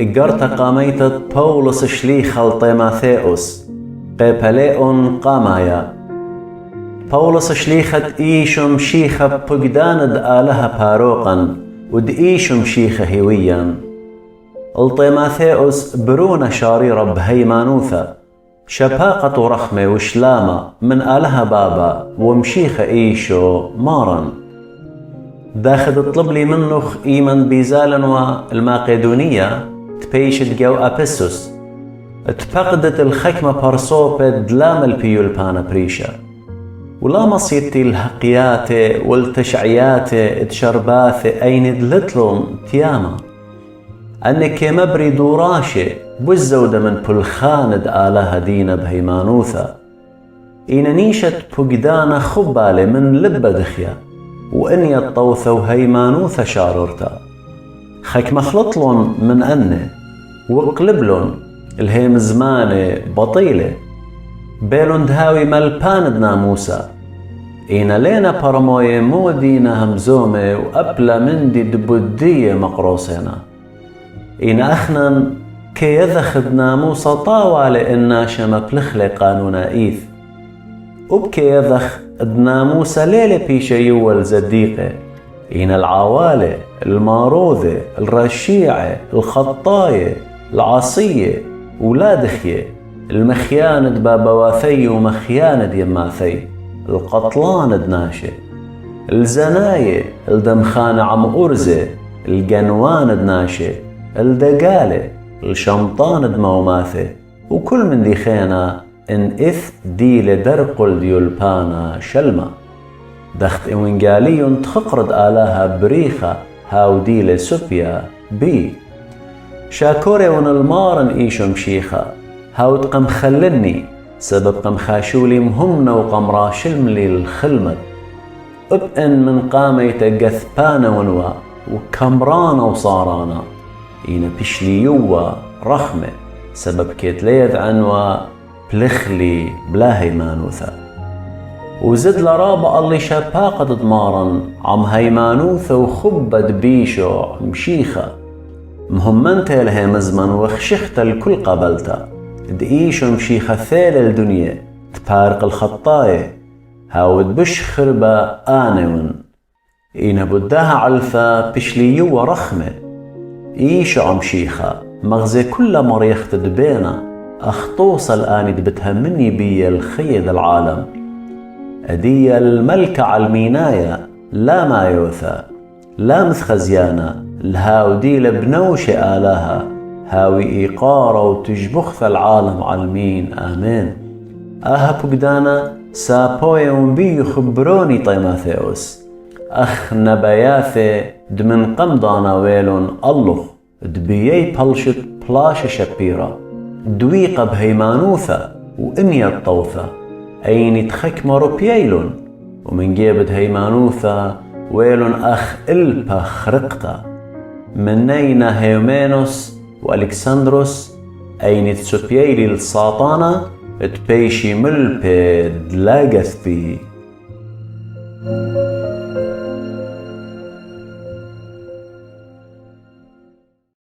إجرت قاميت بولس شليخ الطيماثيوس قبليون قامايا بولس شليخت إيشم شيخة بقداند آلها باروقا ود إيشم شيخة هويا الطيماثيوس برون شاريرة بهيمانوثة شباقة رخمة وشلامة من آلها بابا ومشيخة إيشو مارا داخد اطلب لي منخ إيمن بيزالن الماقدونية تبيشت جو أبسوس اتفقدت الخكمة برصوبة دلام البيول بانا بريشا ولا مصيتي الهقيات والتشعيات اتشرباث أين دلتلهم تياما أنك مبري دوراشي بزودة من بلخاند آلها دينا بهيمانوثة إن نيشت بقدانا خبالي من لبة دخيا وإني الطوثة وهيمانوثة شارورتا خك مخلطلون من أني وقلبلون الهيم زماني بطيلة بيلون دهاوي ملباند ناموسا إن لينا برموية مودينا همزومي وأبلا مندي دبودية مقروسينا إن أخنا كي يذخد ناموسا طاوالي إنا شما بلخلي قانونا إيث وبكي يذخ الناموسا ليلة بيشا يوال زديقة إن العوالة الماروذة الرشيعة الخطاية العصية ولادخية المخياند بابواثي ومخياند يماثي القطلاند ناشي الزناية الدمخانة عم أرزة الجنواند ناشي الدقالة الشمطاند موماثي وكل من دي خينا إن إث دي لدرقل ديولبانا شلمة دخت إوينجاليون تخقرد آلاها بريخة هاو دي لسوبيا بي شاكوري ون المارن إيشو مشيخة هاو تقم خلني سبب قم خاشولي مهمنا وقم راشلملي الخلمت أبئن من قامي تقثبانا ونوا وكمرانا وصارانا إينا بشلي يوا رخمة سبب كيت ليذ عنوا بلخلي بلا هيمانوثة وزد لرابع اللي شباقة دمارا عم هيمانوثة وخبت بيشو مشيخة مهمنت لها مزمن وخشخت الكل قبلتا دقيشو مشيخة ثيل الدنيا تبارق الخطاية هاود بش خربة آنون إينا بداها علفة بشليو ورخمة إيشو عمشيخة مغزي كل مريخت دبينا أخطوص الآن دبتها مني بي الخيد العالم أدي الملكة عالمينايا لا ما يوثى لا مثخزيانا الهاودي لبنوش آلها هاوي إيقارة وتجبخ العالم عالمين آمين بقدانا سابوي ومبي خبروني طيماثيوس أخ نبياثي دمن قمضانا ويلون الله دبيي بلشت بلاش شبيرة دويقة بهيمانوثة وإمية الطوثة أين تخكم ربييلون ومن جيبت هيمانوثة ويلون أخ إلبا خرقتا منينا هيومينوس وألكسندروس أين تسبييلي الساطانة تبيشي ملبي دلاقث بي